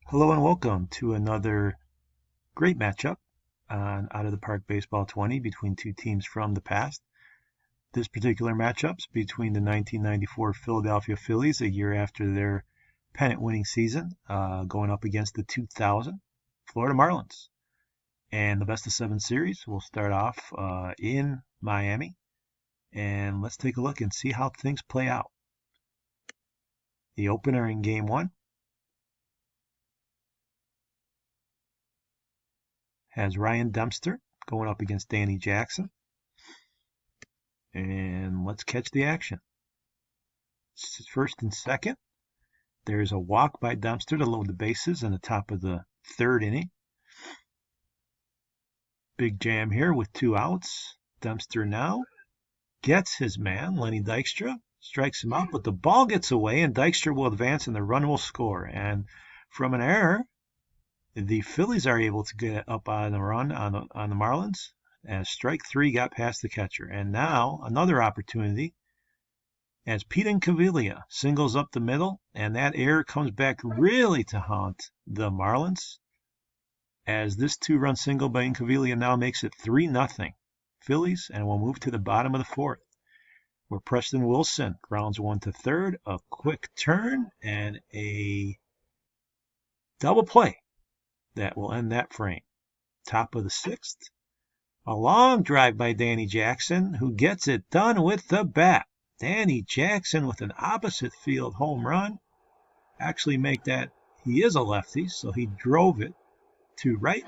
Hello and welcome to another great matchup on Out of the Park Baseball 20 between two teams from the past. This particular matchup's between the 1994 Philadelphia Phillies, a year after their pennant-winning season, going up against the 2000 Florida Marlins. And the best of seven series will start off in Miami. And let's take a look and see how things play out. The opener in Game 1 has Ryan Dempster going up against Danny Jackson. And let's catch the action. First and second, there's a walk by Dempster to load the bases in the top of the third inning. Big jam here with two outs. Dempster now gets his man, Lenny Dykstra, strikes him out, but the ball gets away, and Dykstra will advance and the run will score. And from an error, the Phillies are able to get up on the run on the Marlins, as strike three got past the catcher. And now another opportunity as Pete Incaviglia singles up the middle, and that error comes back really to haunt the Marlins, as this two-run single by Incaviglia now makes it 3-0 Phillies, and we'll move to the bottom of the fourth, where Preston Wilson grounds one to third, a quick turn, and a double play that will end that frame. Top of the sixth, a long drive by Danny Jackson, who gets it done with the bat. Danny Jackson with an opposite field home run. Actually make that, he is a lefty, so he drove it to right.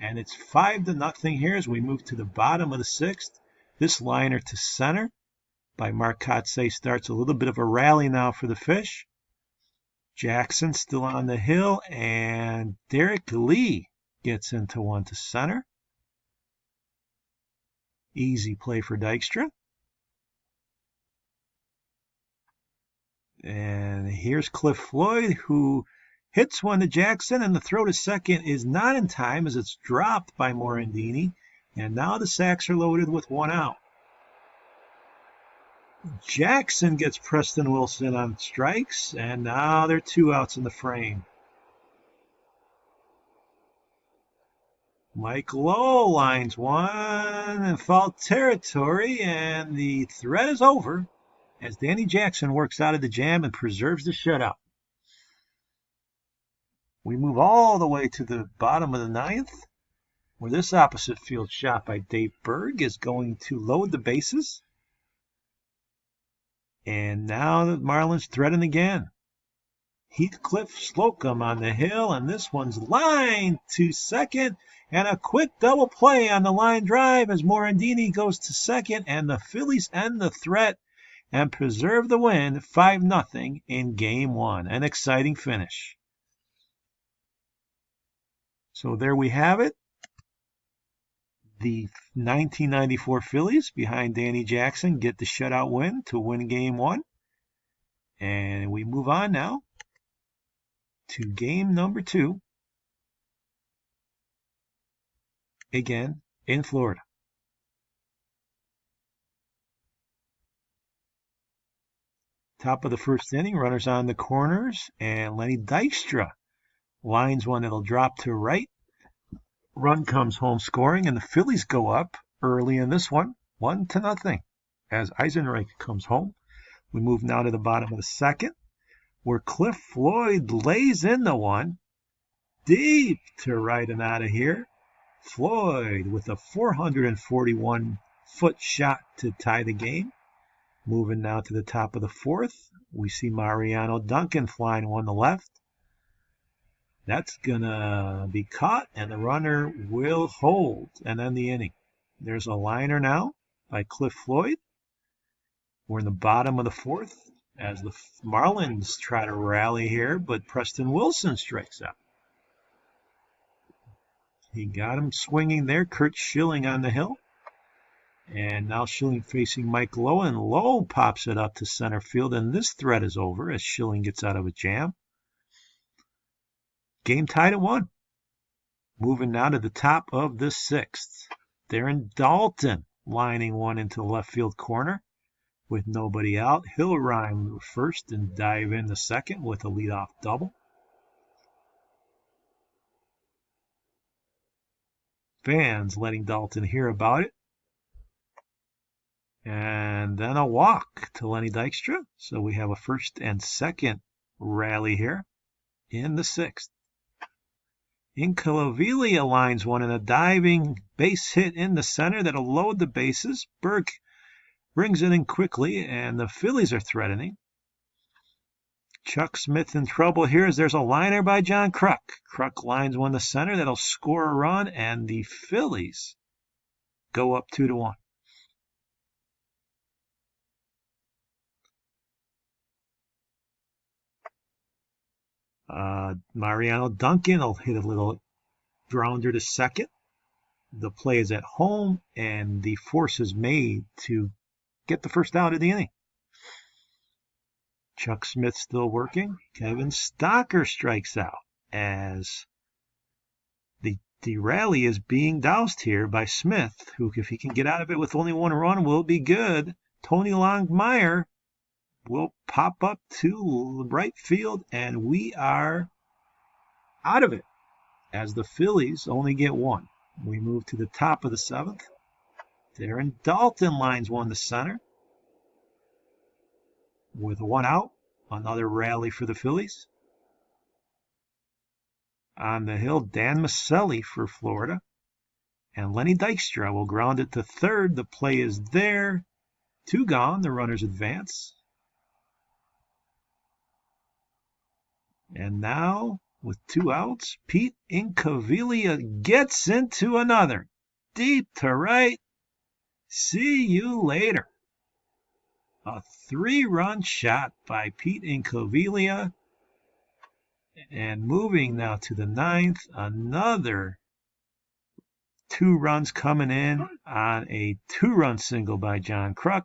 And it's 5-0 here as we move to the bottom of the sixth. This liner to center by Mark Kotsay starts a little bit of a rally now for the Fish. Jackson still on the hill, and Derek Lee gets into one to center. Easy play for Dykstra. And here's Cliff Floyd, who hits one to Jackson, and the throw to second is not in time as it's dropped by Morandini. And now the sacks are loaded with one out. Jackson gets Preston Wilson on strikes, and now there are two outs in the frame. Mike Lowe lines one in foul territory, and the threat is over as Danny Jackson works out of the jam and preserves the shutout. We move all the way to the bottom of the ninth, where this opposite field shot by Dave Berg is going to load the bases. And now the Marlins threaten again. Heathcliff Slocum on the hill, and this one's lined to second, and a quick double play on the line drive as Morandini goes to second, and the Phillies end the threat and preserve the win 5-0 in Game 1. An exciting finish. So there we have it. The 1994 Phillies behind Danny Jackson get the shutout win to win Game 1. And we move on now to game number 2. Again, in Florida. Top of the first inning, runners on the corners, and Lenny Dykstra lines one that'll drop to right. Run comes home scoring, and the Phillies go up early in this one, 1-0, as Eisenreich comes home. We move now to the bottom of the second, where Cliff Floyd lays in the one, deep to right and out of here. Floyd with a 441-foot shot to tie the game. Moving now to the top of the fourth, we see Mariano Duncan flying one to left. That's going to be caught, and the runner will hold and end the inning. There's a liner now by Cliff Floyd. We're in the bottom of the fourth as the Marlins try to rally here, but Preston Wilson strikes out. He got him swinging there. Kurt Schilling on the hill. And now Schilling facing Mike Lowe, and Lowe pops it up to center field, and this threat is over as Schilling gets out of a jam. Game tied at 1. Moving now to the top of the sixth. Darren Dalton lining one into the left field corner with nobody out. He'll rhyme first and dive in the second with a leadoff double. fans letting Dalton hear about it. And then a walk to Lenny Dykstra. So we have a first and second rally here in the sixth. Incaviglia lines one in a diving base hit in the center that'll load the bases. Berg brings it in quickly, and the Phillies are threatening. Chuck Smith in trouble here as there's a liner by John Kruk. Kruk lines one to center that'll score a run, and the Phillies go up 2-1. Mariano Duncan will hit a little grounder to second. The play is at home, and the force is made to get the first out of the inning. Chuck Smith still working. Kevin Stocker strikes out as the rally is being doused here by Smith, who, if he can get out of it with only one run, will be good. Tony Longmire will pop up to right field, and we are out of it as the Phillies only get one. We move to the top of the seventh. Darren Dalton lines one to center with one out. Another rally for the Phillies. On the hill, Dan Maselli for Florida. And Lenny Dykstra will ground it to third. The play is there. Two gone. The runners advance. And now, with two outs, Pete Incaviglia gets into another. Deep to right. See you later. A 3-run shot by Pete Incaviglia. And moving now to the ninth, another 2 runs coming in on a 2-run single by John Kruk.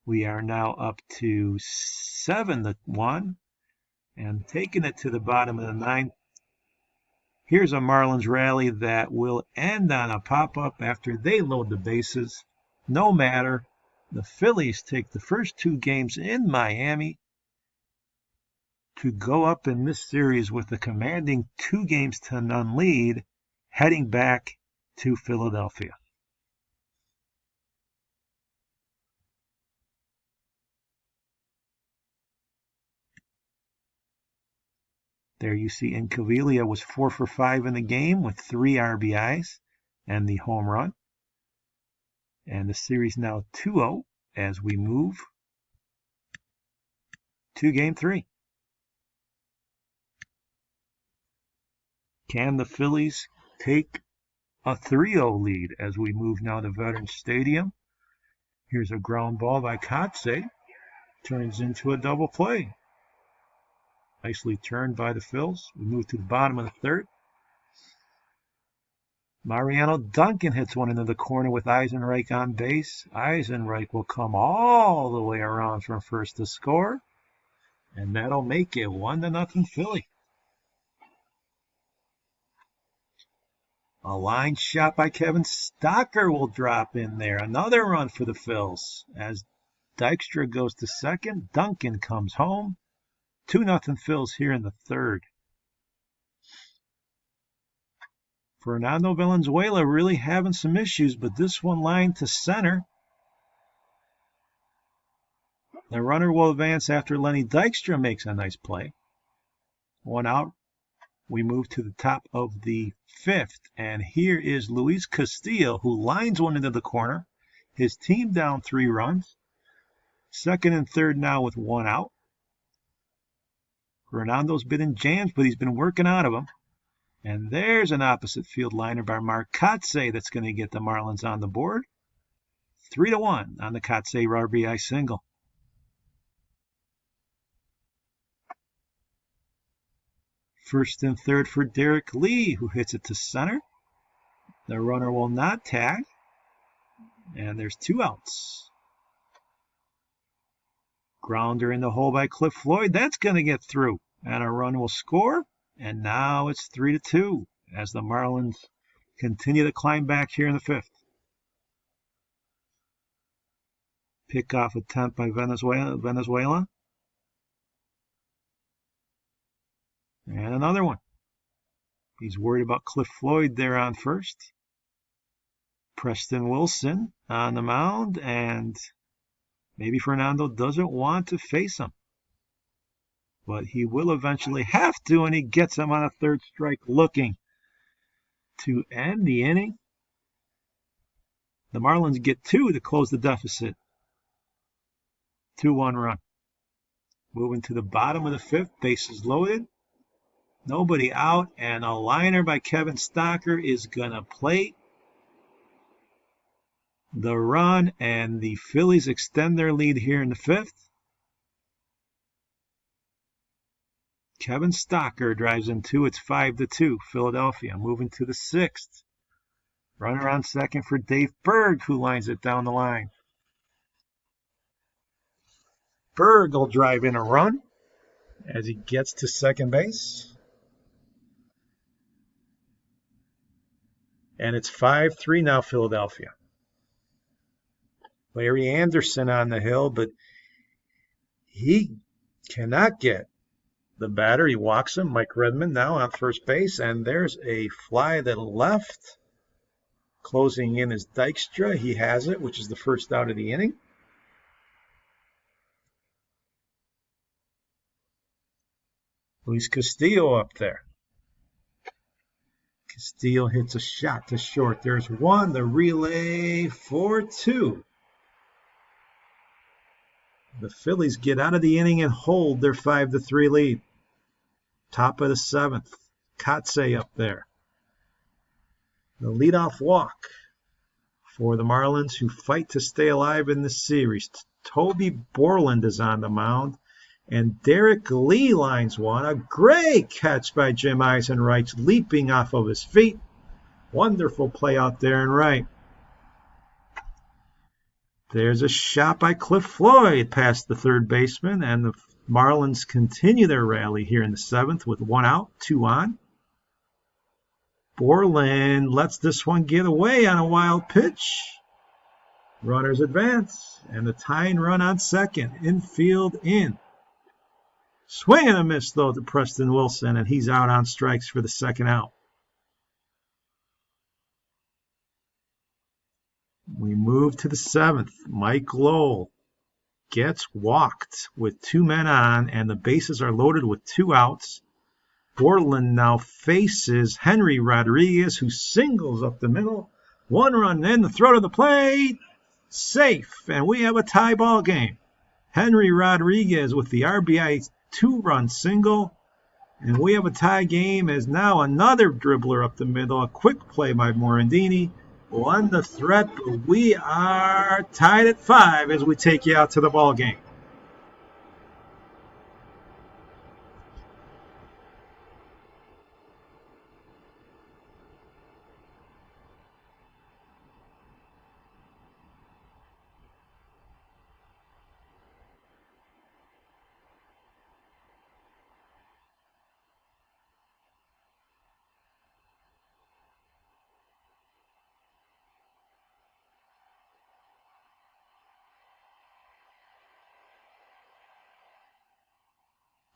We are now up to 7-1 and taking it to the bottom of the ninth. Here's a Marlins rally that will end on a pop-up after they load the bases. No matter. The Phillies take the first 2 games in Miami to go up in this series with a commanding 2-0 lead, heading back to Philadelphia. There you see Incaviglia was 4 for 5 in the game with 3 RBIs and the home run. And the series now 2-0 as we move to Game 3. Can the Phillies take a 3-0 lead as we move now to Veterans Stadium? Here's a ground ball by Kotze. Turns into a double play. Nicely turned by the Phils. We move to the bottom of the third. Mariano Duncan hits one into the corner with Eisenreich on base. Eisenreich will come all the way around from first to score. And that'll make it 1-0 Philly. A line shot by Kevin Stocker will drop in there. Another run for the Phils. As Dykstra goes to second, Duncan comes home. 2-0 Phils here in the third. Fernando Valenzuela really having some issues, but this one lined to center. The runner will advance after Lenny Dykstra makes a nice play. One out. We move to the top of the fifth, and here is Luis Castillo, who lines one into the corner. His team down 3 runs. Second and third now with 1 out. Fernando's been in jams, but he's been working out of them. And there's an opposite field liner by Mark Kotze that's going to get the Marlins on the board. 3-1 on the Kotze RBI single. First and third for Derek Lee, who hits it to center. The runner will not tag. And there's 2 outs. Grounder in the hole by Cliff Floyd. That's going to get through. And a run will score. And now it's 3-2 as the Marlins continue to climb back here in the fifth. Pickoff attempt by Venezuela. And another one. He's worried about Cliff Floyd there on first. Preston Wilson on the mound, and maybe Fernando doesn't want to face him. But he will eventually have to, and he gets him on a third strike looking to end the inning. The Marlins get 2 to close the deficit. 2-1 run. Moving to the bottom of the 5th, bases loaded. Nobody out, and a liner by Kevin Stocker is going to plate the run, and the Phillies extend their lead here in the 5th. Kevin Stocker drives in 2. It's 5-2, Philadelphia. Moving to the 6th. Runner on second for Dave Berg, who lines it down the line. Berg will drive in a run as he gets to second base. And it's 5-3 now, Philadelphia. Larry Anderson on the hill, but he cannot get the batter. He walks him. Mike Redmond now on first base, and there's a fly that left. Closing in is Dykstra. He has it, which is the first out of the inning. Luis Castillo up there. Castillo hits a shot to short. There's one. The relay 4-2. The Phillies get out of the inning and hold their 5-3 lead. Top of the 7th. Kotze up there. The leadoff walk for the Marlins, who fight to stay alive in the series. Toby Borland is on the mound, and Derek Lee lines one. A great catch by Jim Eisenreich, leaping off of his feet. Wonderful play out there and right. There's a shot by Cliff Floyd past the third baseman, and the Marlins continue their rally here in the 7th with 1 out, 2 on. Borland lets this one get away on a wild pitch. Runners advance, and the tying run on second. Infield in. Swing and a miss, though, to Preston Wilson, and he's out on strikes for the second out. We move to the 7th. Mike Lowell gets walked with 2 men on, and the bases are loaded with 2 outs. Borland now faces Henry Rodriguez, who singles up the middle. 1 run in, the throw to the plate. Safe, and we have a tie ball game. Henry Rodriguez with the RBI 2-run single. And we have a tie game as now another dribbler up the middle. A quick play by Morandini. Won the threat, but we are tied at 5 as we take you out to the ball game.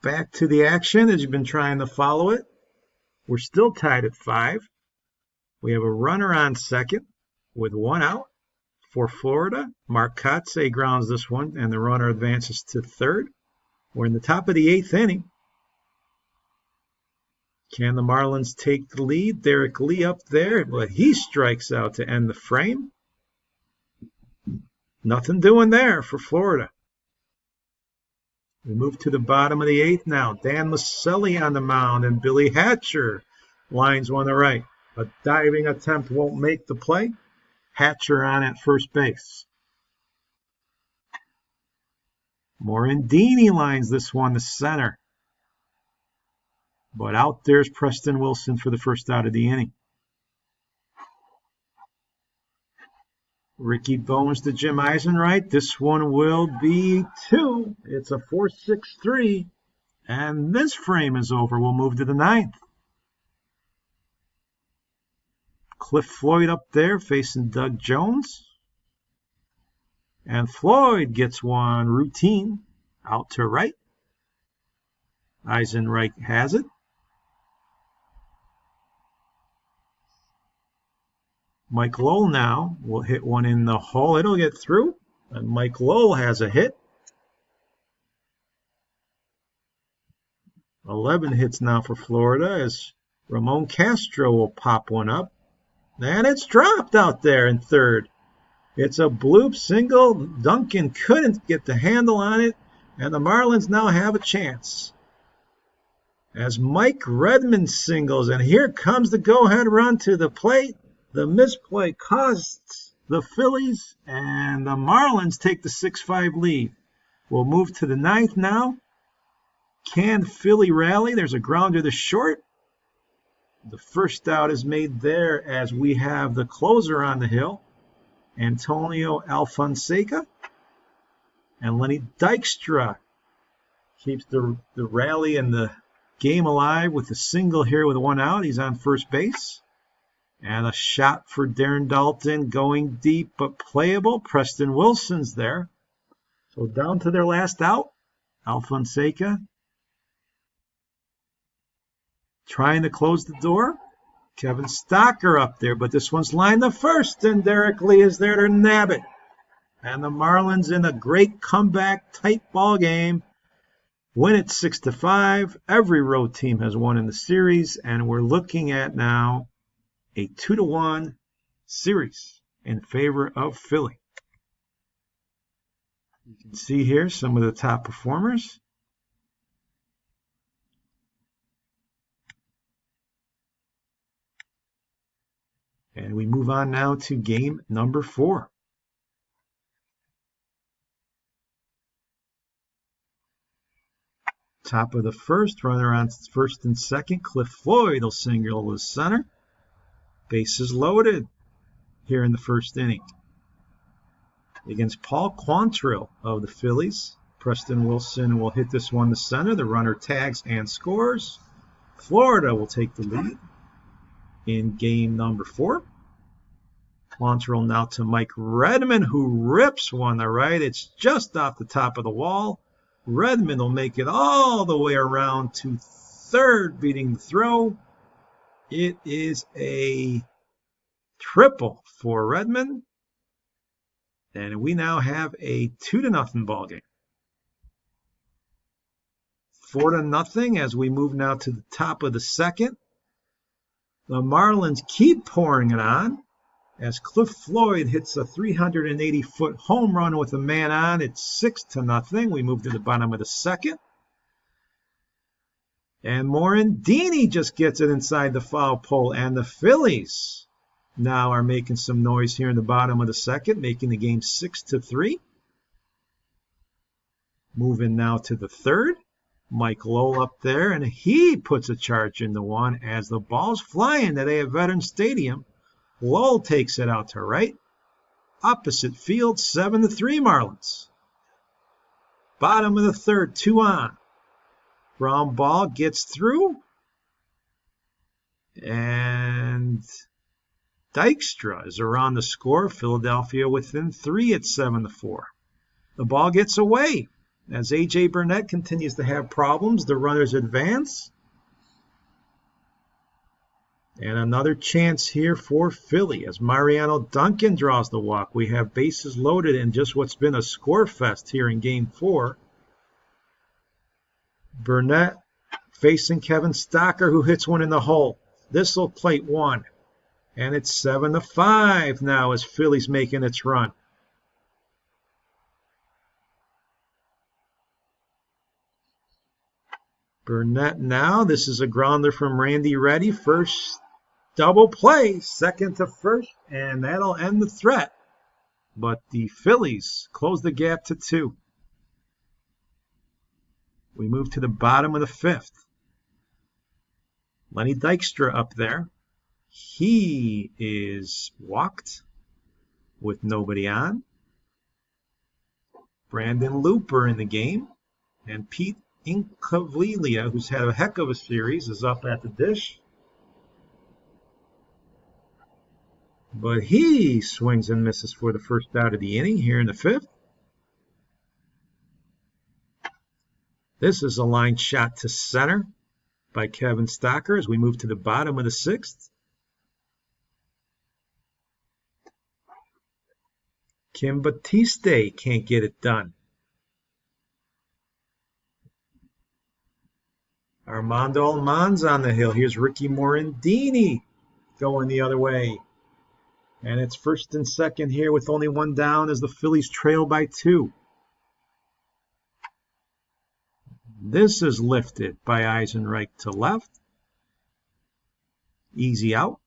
Back to the action as you've been trying to follow it. We're still tied at 5. We have a runner on second with 1 out for Florida. Mark Kotze grounds this one, and the runner advances to third. We're in the top of the 8th inning. Can the Marlins take the lead? Derek Lee up there, but he strikes out to end the frame. Nothing doing there for Florida. We move to the bottom of the 8th now. Dan Maselli on the mound, and Billy Hatcher lines one to right. A diving attempt won't make the play. Hatcher on at first base. Morandini lines this one to center. But out there's Preston Wilson for the first out of the inning. Ricky Bowens to Jim Eisenreich. This one will be 2. It's a 4-6-3. And this frame is over. We'll move to the 9th. Cliff Floyd up there facing Doug Jones. And Floyd gets one routine out to right. Eisenreich has it. Mike Lowell now will hit one in the hole. It'll get through. And Mike Lowell has a hit. 11 hits now for Florida as Ramon Castro will pop one up. And it's dropped out there in third. It's a bloop single. Duncan couldn't get the handle on it. And the Marlins now have a chance. As Mike Redmond singles. And here comes the go-ahead run to the plate. The misplay costs the Phillies. And the Marlins take the 6-5 lead. We'll move to the ninth now. Can Philly rally? There's a grounder to short. The first out is made there as we have the closer on the hill, Antonio Alfonseca. And Lenny Dykstra keeps the rally and the game alive with a single here with one out. He's on first base. And a shot for Darren Dalton going deep but playable. Preston Wilson's there. So down to their last out. Alfonseca trying to close the door. Kevin Stocker up there, but this one's lined to first, and Derek Lee is there to nab it. And the Marlins in a great comeback, tight ball game, win it 6-5. Every road team has won in the series, and we're looking at now a 2-1 series in favor of Philly. You can see here some of the top performers. And we move on now to game number 4. Top of the first, runner on first and second. Cliff Floyd will single to center. Bases loaded here in the first inning. Against Paul Quantrill of the Phillies. Preston Wilson will hit this one to center. The runner tags and scores. Florida will take the lead in game number 4. Quantrill now to Mike Redmond, who rips one to right. It's just off the top of the wall. Redmond will make it all the way around to third, beating the throw. It is a triple for Redmond. And we now have a 2-0 ball game. 4-0 as we move now to the top of the second. The Marlins keep pouring it on as Cliff Floyd hits a 380-foot home run with a man on. It's 6-0. We move to the bottom of the second. And Morandini just gets it inside the foul pole. And the Phillies now are making some noise here in the bottom of the second, making the game 6-3. Moving now to the third. Mike Lowell up there, and he puts a charge into one as the ball's flying today at Veterans Stadium. Lowell takes it out to right. Opposite field, 7-3 Marlins. Bottom of the third, 2 on. Ground ball gets through. And Dykstra is around the score. Philadelphia within 3 at 7-4. The ball gets away. As A.J. Burnett continues to have problems, the runners advance. And another chance here for Philly as Mariano Duncan draws the walk. We have bases loaded in just what's been a score fest here in Game 4. Burnett facing Kevin Stocker, who hits one in the hole. This will plate one. And it's 7-5 now as Philly's making its run. Burnett now. This is a grounder from Randy Reddy. First double play, second to first, and that'll end the threat. But the Phillies close the gap to 2. We move to the bottom of the 5th. Lenny Dykstra up there. He is walked with nobody on. Brandon Looper in the game. And Pete Incaviglia, who's had a heck of a series, is up at the dish. But he swings and misses for the first out of the inning here in the 5th. This is a line shot to center by Kevin Stocker as we move to the bottom of the 6th. Kim Batiste can't get it done. Armando Almanza on the hill. Here's Ricky Morandini going the other way. And it's first and second here with only one down as the Phillies trail by 2. This is lifted by Eisenreich to left. Easy out.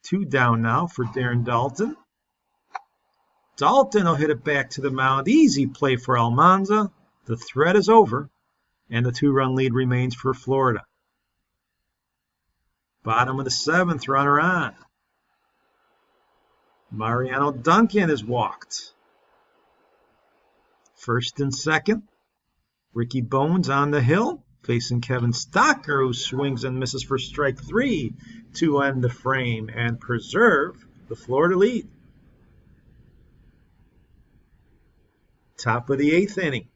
2 down now for Darren Daulton. Daulton will hit it back to the mound. Easy play for Almanza. The threat is over, and the 2-run lead remains for Florida. Bottom of the 7th, runner on. Mariano Duncan is walked. First and second. Ricky Bones on the hill, facing Kevin Stocker, who swings and misses for strike 3 to end the frame and preserve the Florida lead. Top of the 8th inning.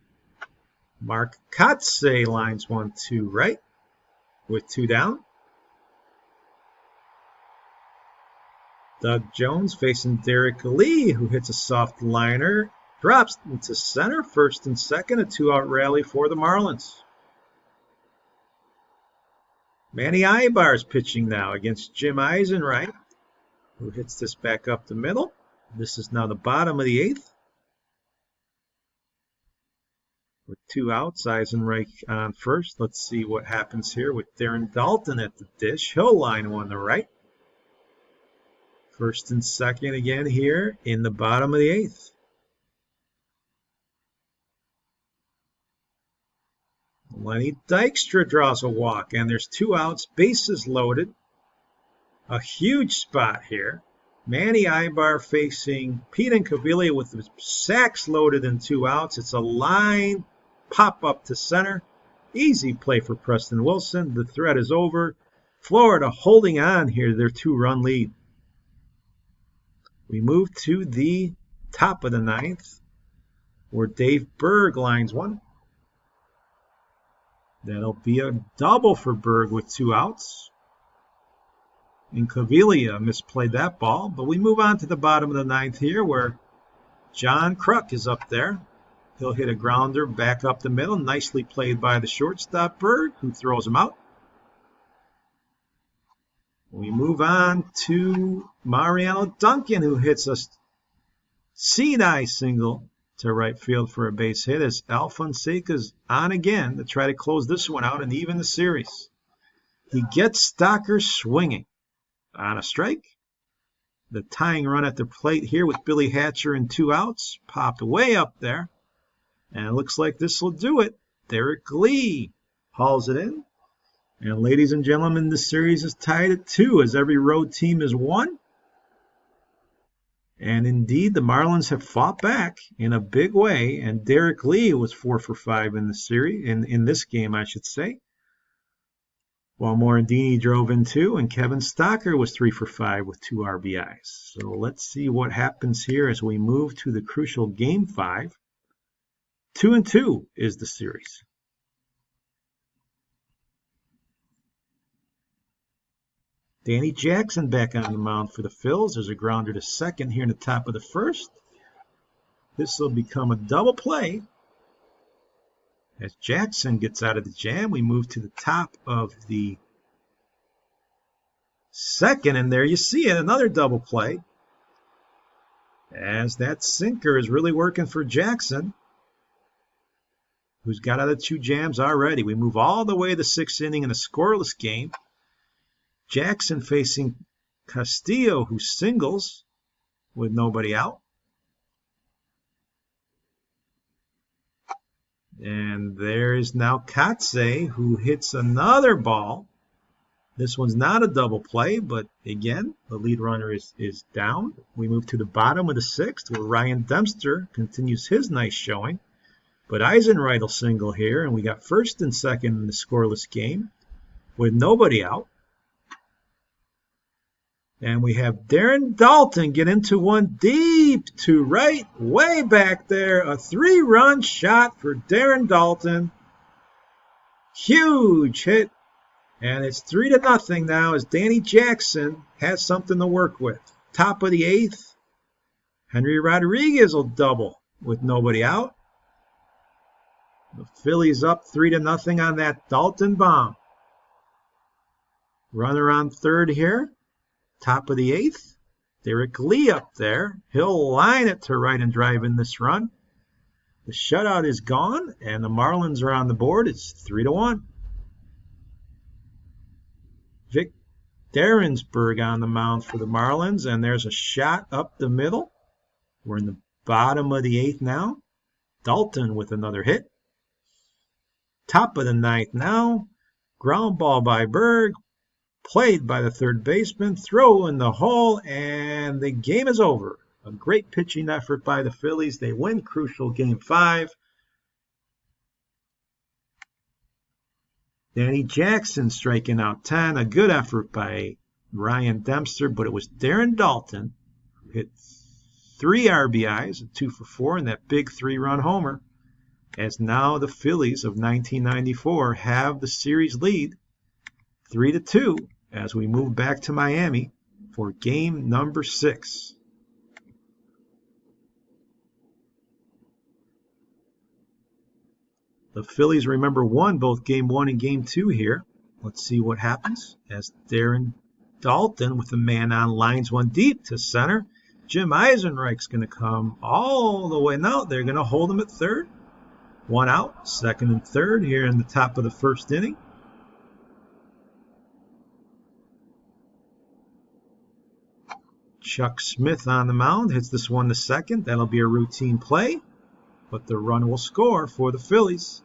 Mark Kotsay lines 1-2 right with 2 down. Doug Jones facing Derek Lee, who hits a soft liner, drops into center, first and second, a 2-out rally for the Marlins. Manny Ibar's pitching now against Jim Eisenreich, who hits this back up the middle. This is now the bottom of the 8th. With 2 outs, Eisenreich on first. Let's see what happens here with Darren Daulton at the dish. He'll line one to right. First and second again here in the bottom of the 8th. Lenny Dykstra draws a walk, and there's 2 outs, bases loaded. A huge spot here. Manny Ibar facing Pete Incaviglia with the sacks loaded and 2 outs. It's a line pop up to center. Easy play for Preston Wilson. The threat is over. Florida holding on here to their 2-run lead. We move to the top of the 9th, where Dave Berg lines one. That'll be a double for Berg with 2 outs. Incaviglia misplayed that ball, but we move on to the bottom of the 9th here, where John Kruk is up there. He'll hit a grounder back up the middle, nicely played by the shortstop Berg, who throws him out. We move on to Mariano Duncan, who hits a seed-eye single to right field for a base hit as Al Fonseca's on again to try to close this one out and even the series. He gets Stocker swinging on a strike. The tying run at the plate here with Billy Hatcher and 2 outs popped way up there. And it looks like this will do it. Derek Lee hauls it in. And ladies and gentlemen, the series is tied at 2 as every road team has won. And indeed, the Marlins have fought back in a big way. And Derek Lee was 4 for 5 in the series, in this game, I should say. While Morandini drove in 2, and Kevin Stocker was 3 for 5 with 2 RBIs. So let's see what happens here as we move to the crucial Game 5. 2-2 is the series. Danny Jackson back on the mound for the Phils. There's a grounder to second here in the top of the 1st. This will become a double play. As Jackson gets out of the jam, we move to the top of the 2nd, and there you see it, another double play. As that sinker is really working for Jackson, who's got out of 2 jams already. We move all the way to the 6th inning in a scoreless game. Jackson facing Castillo, who singles with nobody out. And there is now Kotsay, who hits another ball. This one's not a double play, but again, the lead runner is down. We move to the bottom of the 6th, where Ryan Dempster continues his nice showing. But Eisenreich will single here, and we got first and second in the scoreless game with nobody out. And we have Darren Daulton get into one deep to right, way back there. A 3-run shot for Darren Daulton. Huge hit. And it's 3-0 now as Danny Jackson has something to work with. Top of the 8th. Henry Rodriguez will double with nobody out. The Phillies up 3-0 on that Dalton bomb. Runner on third here. Top of the 8th. Derek Lee up there. He'll line it to right and drive in this run. The shutout is gone, and the Marlins are on the board. It's 3-1. Vic Derensburg on the mound for the Marlins, and there's a shot up the middle. We're in the bottom of the 8th now. Dalton with another hit. Top of the 9th now. Ground ball by Berg. Played by the third baseman. Throw in the hole, and the game is over. A great pitching effort by the Phillies. They win crucial Game 5. Danny Jackson striking out 10. A good effort by Ryan Dempster, but it was Darren Daulton who hit 3 RBIs, 2 for 4, and that big 3-run homer. As now the Phillies of 1994 have the series lead 3-2 as we move back to Miami for game number 6. The Phillies, remember, won both Game 1 and Game 2 here. Let's see what happens as Darren Daulton with the man on lines one deep to center. Jim Eisenreich's going to come all the way. Now they're going to hold him at third. 1 out, second and third here in the top of the first inning. Chuck Smith on the mound hits this one to second. That'll be a routine play, but the run will score for the Phillies.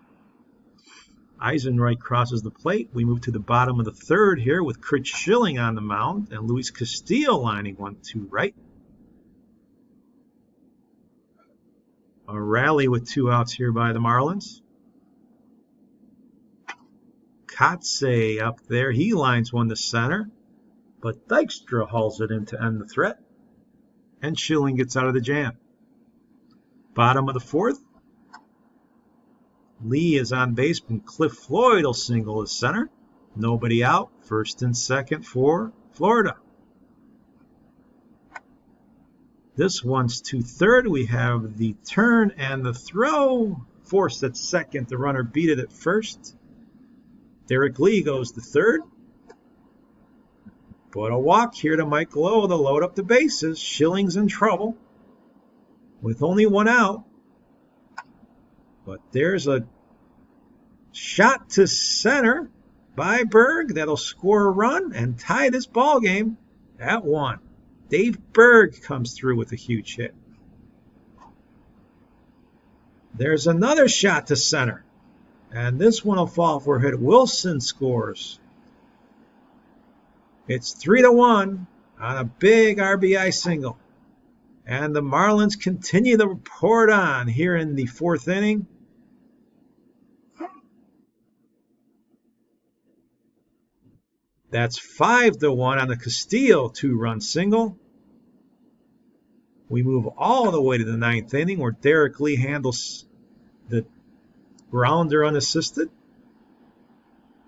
Eisenreich crosses the plate. We move to the bottom of the third here with Curt Schilling on the mound and Luis Castillo lining 1-2 right. A rally with 2 outs here by the Marlins. Kotze up there. He lines one to center, but Dykstra hauls it in to end the threat, and Schilling gets out of the jam. Bottom of the 4th. Lee is on base, and Cliff Floyd will single to center. Nobody out. First and second for Florida. This one's to third. We have the turn and the throw. Forced at second. The runner beat it at first. Derek Lee goes to third. But a walk here to Mike Lowe to load up the bases. Schilling's in trouble with only 1 out. But there's a shot to center by Berg that'll score a run and tie this ball game at 1. Dave Berg comes through with a huge hit. There's another shot to center, and this one will fall for a hit. Wilson scores. It's 3-1 on a big RBI single. And the Marlins continue to report on here in the 4th inning. That's 5-1 on the Castillo 2-run single. We move all the way to the 9th inning where Derek Lee handles the grounder unassisted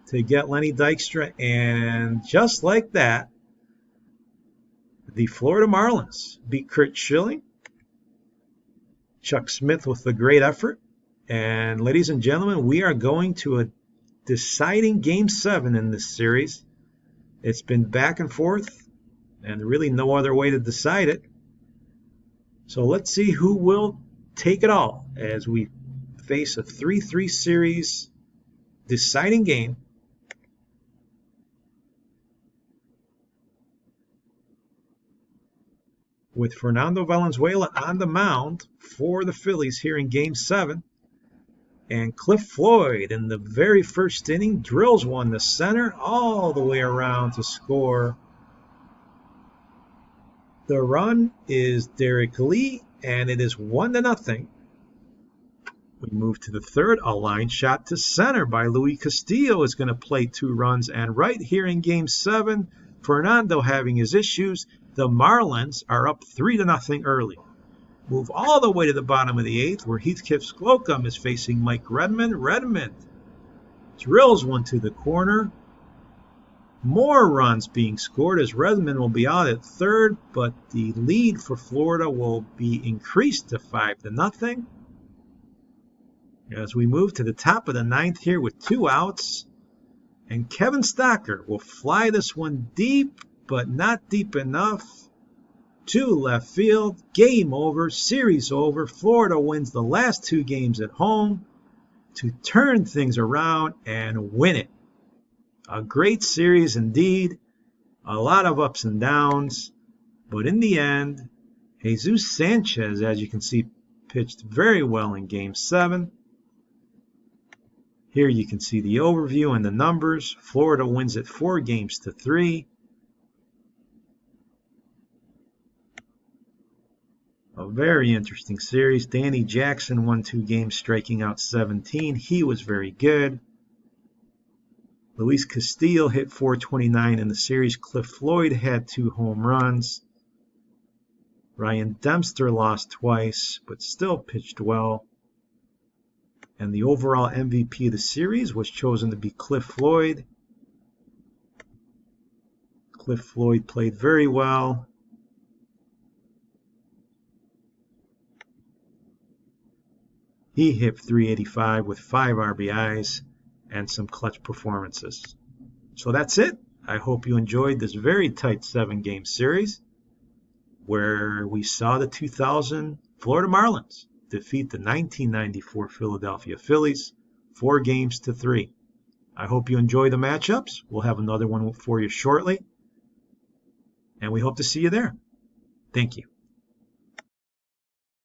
to get Lenny Dykstra. And just like that, the Florida Marlins beat Curt Schilling. Chuck Smith with a great effort. And ladies and gentlemen, we are going to a deciding Game 7 in this series. It's been back and forth, and really no other way to decide it. So let's see who will take it all as we face a 3-3 series deciding game. With Fernando Valenzuela on the mound for the Phillies here in Game 7. And Cliff Floyd in the very first inning drills one to center all the way around to score. The run is Derek Lee, and it is 1-0. We move to the third. A line shot to center by Luis Castillo is going to play 2 runs. And right here in Game 7, Fernando having his issues, the Marlins are up 3-0 early. Move all the way to the bottom of the 8th where Heathkip Slocum is facing Mike Redmond. Redmond drills one to the corner. More runs being scored as Redmond will be out at third, but the lead for Florida will be increased to 5-0. As we move to the top of the ninth here with 2 outs, and Kevin Stocker will fly this one deep, but not deep enough, to left field. Game over, series over. Florida wins the last 2 games at home to turn things around and win it. A great series indeed, a lot of ups and downs, but in the end, Jesus Sanchez, as you can see, pitched very well in Game 7. Here you can see the overview and the numbers. Florida wins it 4-3. A very interesting series. Danny Jackson won 2 games, striking out 17. He was very good. Luis Castillo hit .429 in the series. Cliff Floyd had 2 home runs. Ryan Dempster lost twice, but still pitched well. And the overall MVP of the series was chosen to be Cliff Floyd. Cliff Floyd played very well. He hit .385 with 5 RBIs and some clutch performances. So that's it. I hope you enjoyed this very tight 7-game series where we saw the 2000 Florida Marlins defeat the 1994 Philadelphia Phillies 4-3. I hope you enjoy the matchups. We'll have another one for you shortly, and we hope to see you there. Thank you.